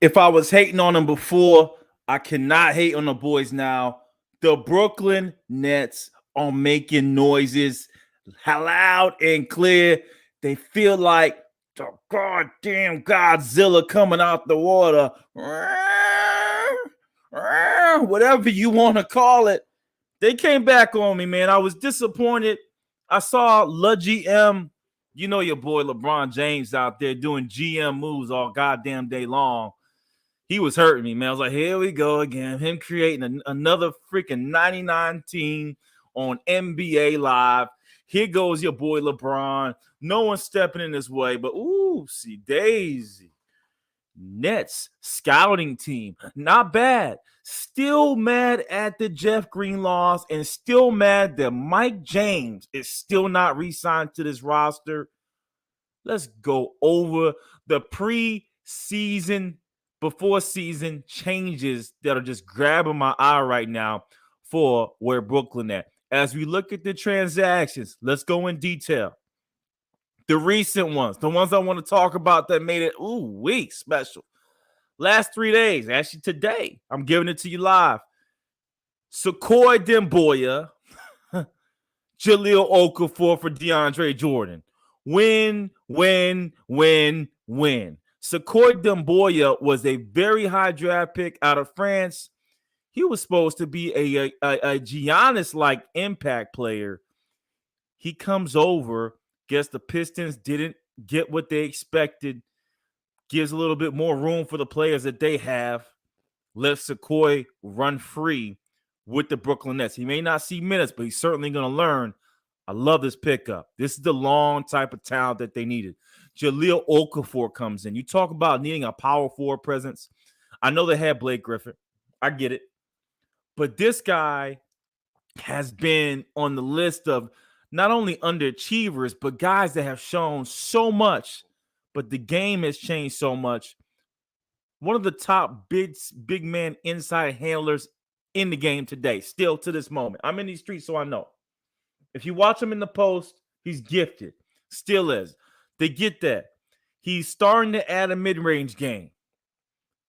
If I was hating on them before, I cannot hate on the boys now. The Brooklyn Nets are making noises loud and clear. They feel like the goddamn Godzilla coming out the water. Whatever you want to call it. They came back on me, man. I was disappointed. I saw La GM, you know your boy LeBron James out there doing GM moves all goddamn day long. He was hurting me, man. I was like, here we go again. Him creating another freaking 99 team on NBA Live. Here goes your boy LeBron. No one's stepping in his way, but ooh, see Daisy. Nets scouting team, not bad. Still mad at the Jeff Green loss and still mad that Mike James is still not re-signed to this roster. Let's go over the pre-season, before season changes that are just grabbing my eye right now for where Brooklyn at. As we look at the transactions, let's go in detail. The recent ones, the ones I want to talk about that made it special. Last 3 days, actually today, I'm giving it to you live. Sequoia Demboya, Jahlil Okafor for DeAndre Jordan. Win. Sequoia Demboya was a very high draft pick out of France. He was supposed to be a Giannis-like impact player. He comes over. Guess the Pistons didn't get what they expected. Gives a little bit more room for the players that they have. Let Sequoia run free with the Brooklyn Nets. He may not see minutes, but he's certainly going to learn. I love this pickup. This is the long type of talent that they needed. Jahlil Okafor comes in. You talk about needing a power forward presence. I know they had Blake Griffin. I get it. But this guy has been on the list of not only underachievers, but guys that have shown so much, but the game has changed so much. One of the top big man inside handlers in the game today, still to this moment. I'm in these streets, so I know. If you watch him in the post, he's gifted. Still is. They get that. He's starting to add a mid-range game.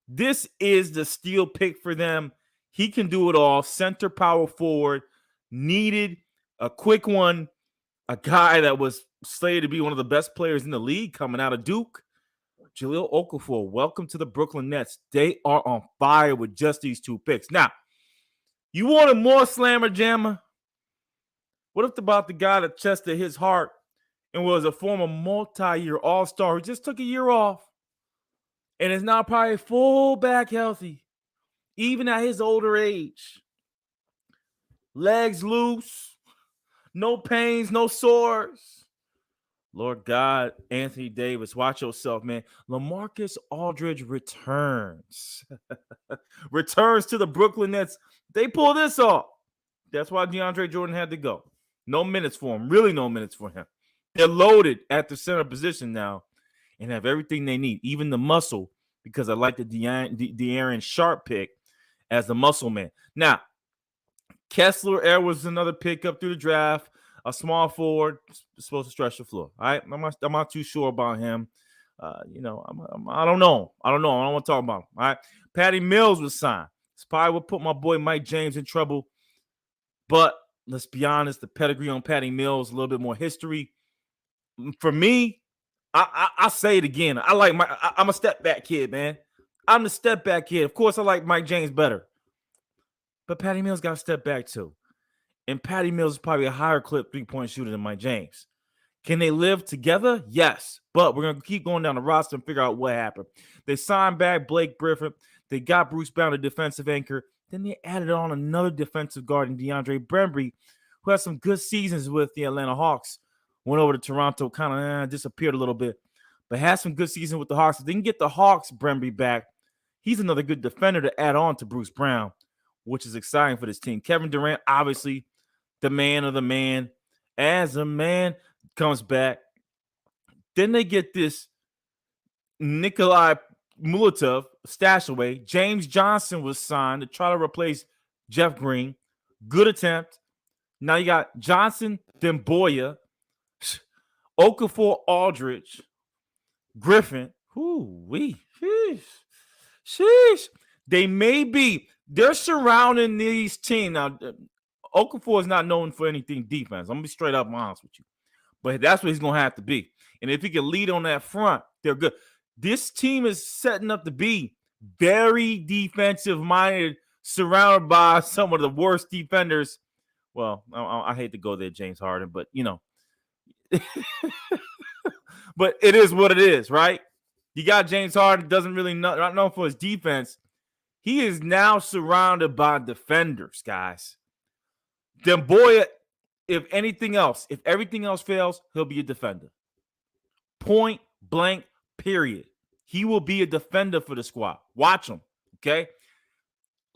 This is the steal pick for them. He can do it all. Center power forward. Needed a quick one. A guy that was slated to be one of the best players in the league coming out of Duke. Jahlil Okafor, welcome to the Brooklyn Nets. They are on fire with just these 2 picks. Now, you wanted more slammer jammer? What if about the guy that chested his heart and was a former multi-year all-star who just took a year off and is now probably full back healthy, even at his older age? Legs loose, no pains, no sores. Lord God, Anthony Davis, watch yourself, man. Lamarcus Aldridge returns. Returns to the Brooklyn Nets. They pull this off. That's why DeAndre Jordan had to go. No minutes for him. Really no minutes for him. They're loaded at the center position now and have everything they need, even the muscle, because I like the De'Aaron Sharp pick as the muscle man. Now, Kessler Edwards is another pickup through the draft. A small forward, supposed to stretch the floor. All right, I'm not too sure about him. I don't know. I don't want to talk about him. All right, Patty Mills was signed. It's probably what put my boy Mike James in trouble. But let's be honest, the pedigree on Patty Mills, a little bit more history. For me, I say it again. I'm a step back kid, man. I'm the step back kid. Of course, I like Mike James better. But Patty Mills got to step back too. And Patty Mills is probably a higher clip three-point shooter than Mike James. Can they live together? Yes. But we're going to keep going down the roster and figure out what happened. They signed back Blake Griffin. They got Bruce Brown, a defensive anchor. Then they added on another defensive guard in DeAndre Brembry, who had some good seasons with the Atlanta Hawks. Went over to Toronto, kind of disappeared a little bit. But had some good season with the Hawks. If they can get the Hawks Brembry back, he's another good defender to add on to Bruce Brown, which is exciting for this team. Kevin Durant, obviously, the man of the man, as a man, comes back. Then they get this Nikolai Mulatov stash away. James Johnson was signed to try to replace Jeff Green. Good attempt. Now you got Johnson, Demboya, Okafor, Aldridge, Griffin. Sheesh. They may be. They're surrounding these teams. Now, Okafor is not known for anything defense. I'm going to be straight up honest with you. But that's what he's going to have to be. And if he can lead on that front, they're good. This team is setting up to be very defensive-minded, surrounded by some of the worst defenders. Well, I hate to go there, James Harden, but, you know. But it is what it is, right? You got James Harden, doesn't really not known for his defense. He is now surrounded by defenders, guys. Demboya, if everything else fails, he'll be a defender. Point blank, period. He will be a defender for the squad. Watch him, okay?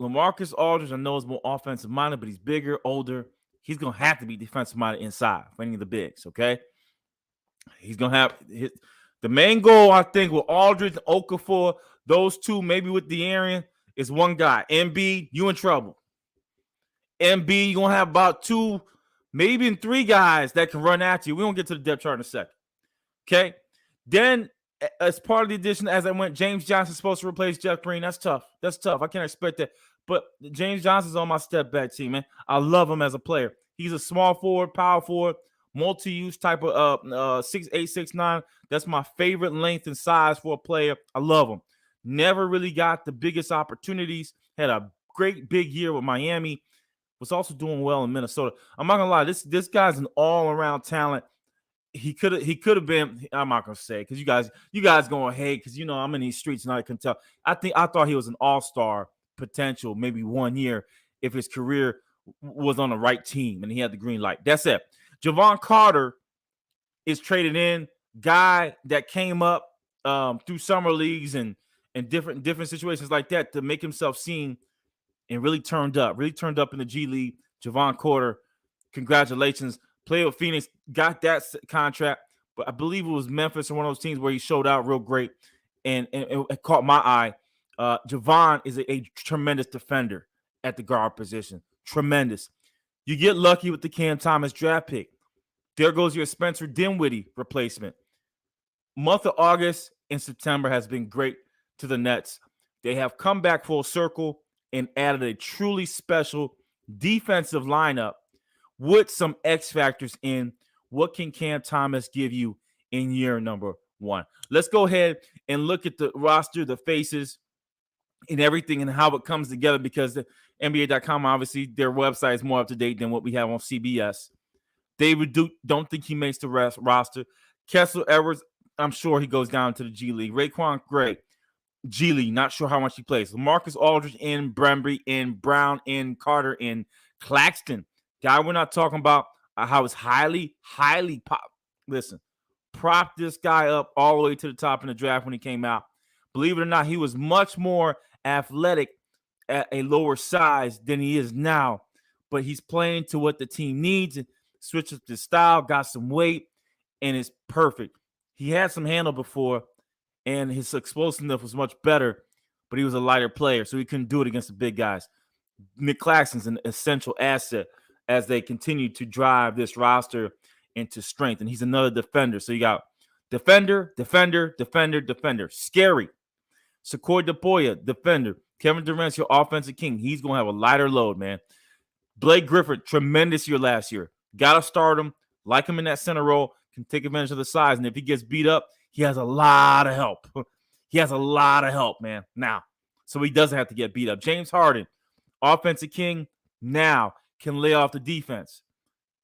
Lamarcus Aldridge, I know is more offensive minded, but he's bigger, older. He's going to have to be defensive minded inside for any of the bigs, okay? He's going to have the main goal, I think, with Aldridge and Okafor, those two, maybe with De'Aaron, is one guy. Embiid, you in trouble. Embiid, you're going to have about two, maybe even three guys that can run at you. We're going to get to the depth chart in a second. Okay? Then, as part of the addition, as I went, James Johnson's supposed to replace Jeff Green. That's tough. I can't expect that. But James Johnson's on my step back team, man. I love him as a player. He's a small forward, power forward, multi-use type of 6'8", 6'9". That's my favorite length and size for a player. I love him. Never really got the biggest opportunities. Had a great big year with Miami. Was also doing well in Minnesota. I'm not gonna lie, this guy's an all-around talent. He could have been. I'm not gonna say because you guys going hate because you know I'm in these streets and I can tell. I thought he was an all-star potential maybe 1 year if his career was on the right team and he had the green light. That's it. Javon Carter is traded in, guy that came up through summer leagues and different situations like that to make himself seen and really turned up in the G League. Javon Carter, congratulations. Played with Phoenix, got that contract, but I believe it was Memphis or one of those teams where he showed out real great and it caught my eye. Javon is a tremendous defender at the guard position. Tremendous. You get lucky with the Cam Thomas draft pick. There goes your Spencer Dinwiddie replacement. Month of August and September has been great to the Nets. They have come back full circle and added a truly special defensive lineup with some X factors in. What can Cam Thomas give you in year number one? Let's go ahead and look at the roster, the faces, and everything and how it comes together because the NBA.com, obviously, their website is more up to date than what we have on CBS. David Duke, don't think he makes the roster. Kessler Edwards, I'm sure he goes down to the G League. Raekwon Gray, G League, not sure how much he plays. Lamarcus Aldridge in, Brembry in, Brown in, Carter in, Claxton. Guy we're not talking about how it's highly pop. Listen, prop this guy up all the way to the top in the draft when he came out. Believe it or not, he was much more athletic at a lower size than he is now. But he's playing to what the team needs. Switches his style, got some weight, and it's perfect. He had some handle before, and his explosiveness was much better, but he was a lighter player, so he couldn't do it against the big guys. Nick Claxton's an essential asset as they continue to drive this roster into strength, and he's another defender. So you got defender. Scary. Sekou Doumbouya, defender. Kevin Durant's your offensive king. He's going to have a lighter load, man. Blake Griffin, tremendous year last year. Got to start him. Like him in that center role. Can take advantage of the size. And if he gets beat up, he has a lot of help. He has a lot of help, man, now. So he doesn't have to get beat up. James Harden, offensive king, now can lay off the defense.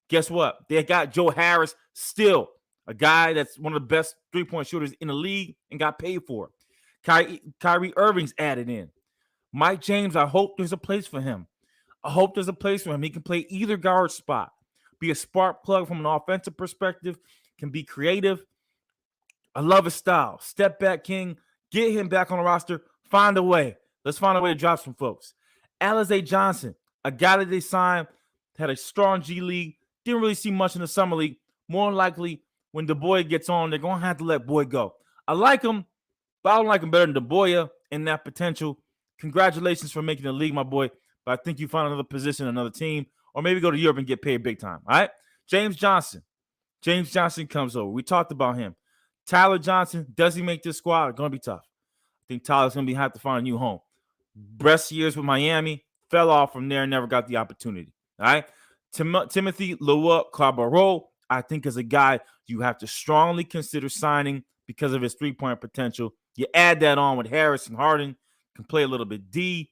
Guess what? They got Joe Harris still, a guy that's one of the best three-point shooters in the league and got paid for it. Kyrie Irving's added in. Mike James, I hope there's a place for him. He can play either guard spot, be a spark plug from an offensive perspective, can be creative. I love his style. Step back king. Get him back on the roster. Find a way. Let's find a way to drop some folks. Alize Johnson, a guy that they signed, had a strong G League. Didn't really see much in the summer league. More than likely, when Doumbouya gets on, they're going to have to let Boy go. I like him, but I don't like him better than Doumbouya in that potential. Congratulations for making the league, my boy. But I think you find another position, another team, or maybe go to Europe and get paid big time. All right? James Johnson comes over. We talked about him. Tyler Johnson, does he make this squad? Going to be tough. I think Tyler's going to have to find a new home. Best years with Miami, fell off from there, never got the opportunity. All right. Timothy Loa-Cabarro, I think, is a guy you have to strongly consider signing because of his three-point potential. You add that on with Harris and Harden, can play a little bit D.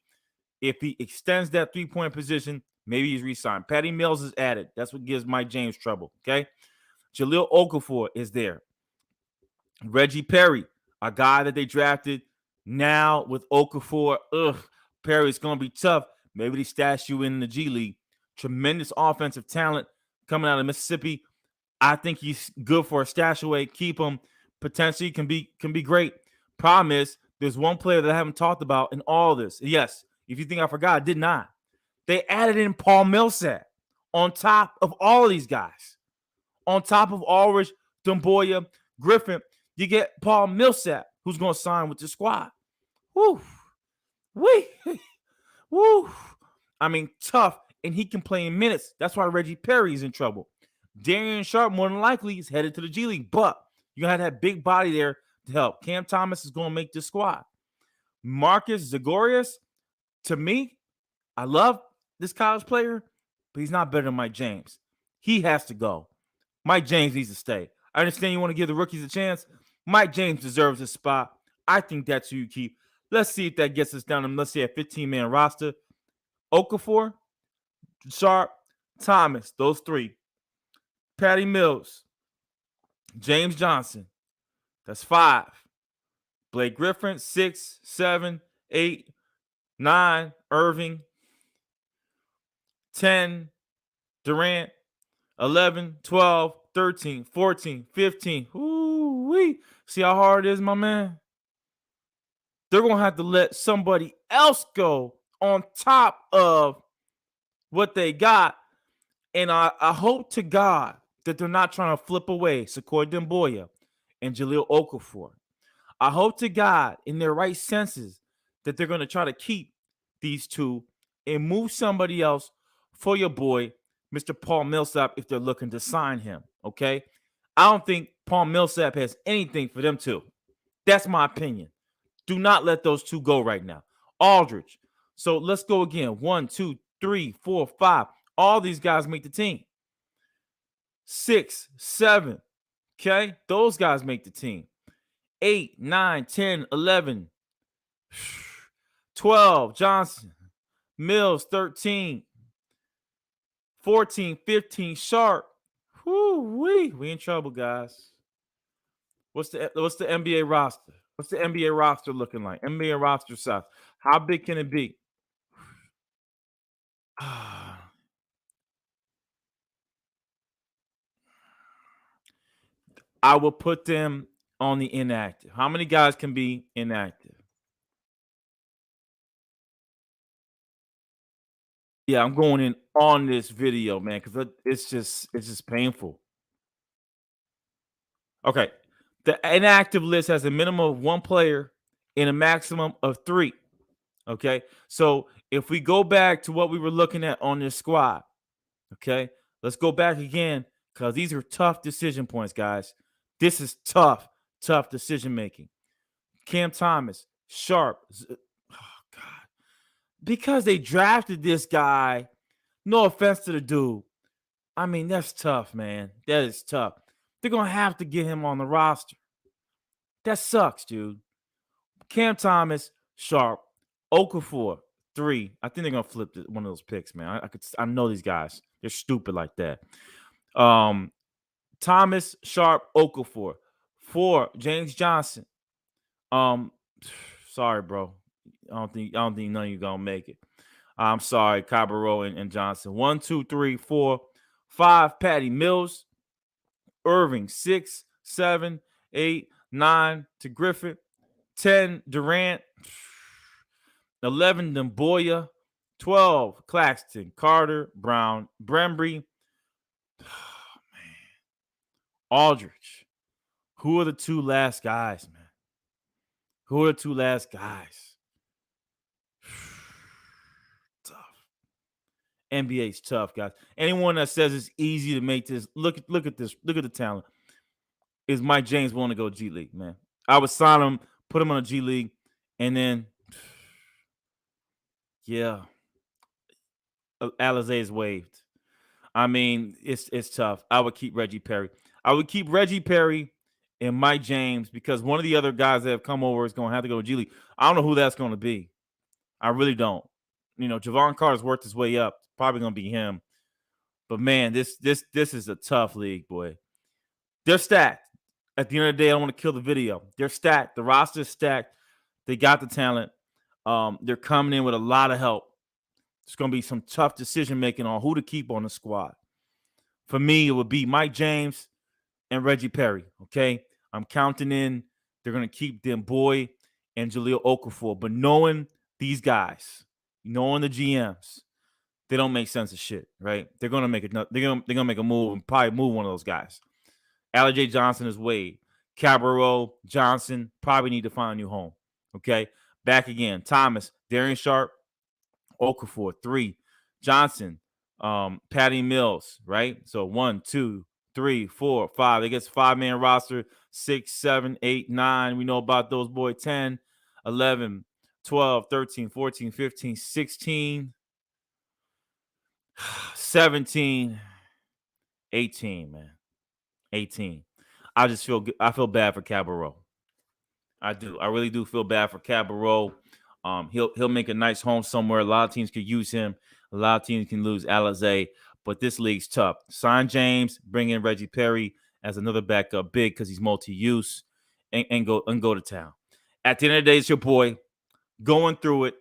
If he extends that three-point position, maybe he's re-signed. Patty Mills is added. That's what gives Mike James trouble, okay? Jahlil Okafor is there. Reggie Perry, a guy that they drafted. Now with Okafor, Perry's going to be tough. Maybe they stash you in the G League. Tremendous offensive talent coming out of Mississippi. I think he's good for a stash away. Keep him. Potentially can be great. Problem is, there's one player that I haven't talked about in all this. Yes, if you think I forgot, I did not. They added in Paul Millsap on top of all of these guys. On top of Aldridge, Dumboya, Griffin, you get Paul Millsap, who's going to sign with the squad. Woo. Wee. Woo. I mean, tough, and he can play in minutes. That's why Reggie Perry is in trouble. Darian Sharp, more than likely, is headed to the G League, but you got to have that big body there to help. Cam Thomas is going to make this squad. Marcus Zagorius, to me, I love this college player, but he's not better than Mike James. He has to go. Mike James needs to stay. I understand you want to give the rookies a chance. Mike James deserves his spot. I think that's who you keep. Let's see if that gets us down to, let's say, a 15-man roster. Okafor, Sharp, Thomas, those three. Patty Mills, James Johnson, that's 5. Blake Griffin, 6, 7, 8, 9. Irving, 10. Durant, 11, 12, 13, 14, 15. Ooh-wee. See how hard it is, my man? They're going to have to let somebody else go on top of what they got. And I hope to God that they're not trying to flip away Sequoia Demboya and Jahlil Okafor. I hope to God, in their right senses, that they're going to try to keep these two and move somebody else for your boy, Mr. Paul Millsap, if they're looking to sign him, okay? I don't think Paul Millsap has anything for them to. That's my opinion. Do not let those two go right now. Aldridge. So let's go again. 1, 2, 3, 4, 5. All these guys make the team. 6, 7. Okay? Those guys make the team. 8, 9, 10, 11. 12. Johnson. Mills, 13. 14, 15. Sharp. Whoo-wee. We in trouble, guys. What's the NBA roster? What's the NBA roster looking like? NBA roster size. How big can it be? I will put them on the inactive. How many guys can be inactive? Yeah, I'm going in on this video, man, because it's just painful. Okay. The inactive list has a minimum of 1 player and a maximum of 3. Okay. So if we go back to what we were looking at on this squad, okay, let's go back again because these are tough decision points, guys. This is tough decision making. Cam Thomas, Sharp. Oh, God. Because they drafted this guy, no offense to the dude. I mean, that's tough, man. That is tough. They're going to have to get him on the roster. That sucks, dude. Cam Thomas, Sharp, Okafor, 3. I think they're going to flip one of those picks, man. I know these guys. They're stupid like that. Thomas, Sharp, Okafor. 4, James Johnson. Sorry, bro. I don't think none of you gonna make it. I'm sorry, Cabarro and Johnson. 1, 2, 3, 4, 5, Patty Mills. Irving, 6, 7, 8, 9 to Griffin. 10, Durant. 11, Demboya. 12, Claxton, Carter, Brown, Brembry. Oh, man. Aldridge. Who are the 2 last guys, man? Who are the 2 last guys? Tough. NBA's tough, guys. Anyone that says it's easy to make this, look at this. Look at the talent. Is Mike James willing to go G League, man? I would sign him, put him on a G League, And then, yeah, Alizé is waived. I mean, it's tough. I would keep Reggie Perry. I would keep Reggie Perry and Mike James because one of the other guys that have come over is going to have to go to G League. I don't know who that's going to be. I really don't. Javon Carter's worked his way up. It's probably going to be him. But man, this is a tough league, boy. They're stacked. At the end of the day, I don't want to kill the video. They're stacked. The roster's stacked. They got the talent. They're coming in with a lot of help. It's going to be some tough decision making on who to keep on the squad. For me, it would be Mike James and Reggie Perry. Okay, I'm counting in. They're going to keep them boy and Jahlil Okafor. But knowing these guys, knowing the GMs, they don't make sense of shit, right? They're going to make it. They're going to make a move and probably move one of those guys. Allie Johnson is Wade. Cabarrot, Johnson probably need to find a new home. Okay, back again. Thomas, Darian Sharp, Okafor, 3. Johnson, Patty Mills, right? So 1, 2, 3, 4, 5. They get a 5-man roster. 6, 7, 8, 9. We know about those boys. 10, 11, 12, 13, 14, 15, 16, 17, 18, man. 18. I feel bad for Cabarrot. I do. I really do feel bad for Cabarrot. He'll make a nice home somewhere. A lot of teams could use him. A lot of teams can lose Alizé, but this league's tough. Sign James, bring in Reggie Perry as another backup big because he's multi-use, and go to town. At the end of the day, it's your boy going through it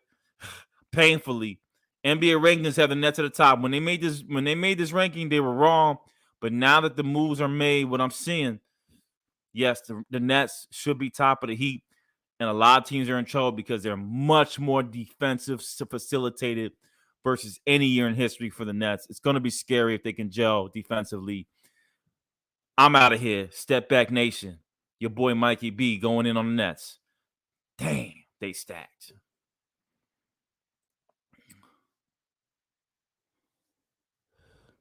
painfully. NBA rankings have the Nets at the top. When they made this ranking, they were wrong. But now that the moves are made, what I'm seeing, yes, the Nets should be top of the heap. And a lot of teams are in trouble because they're much more defensive facilitated versus any year in history for the Nets. It's going to be scary if they can gel defensively. I'm out of here. Step back nation. Your boy Mikey B going in on the Nets. Damn, they stacked.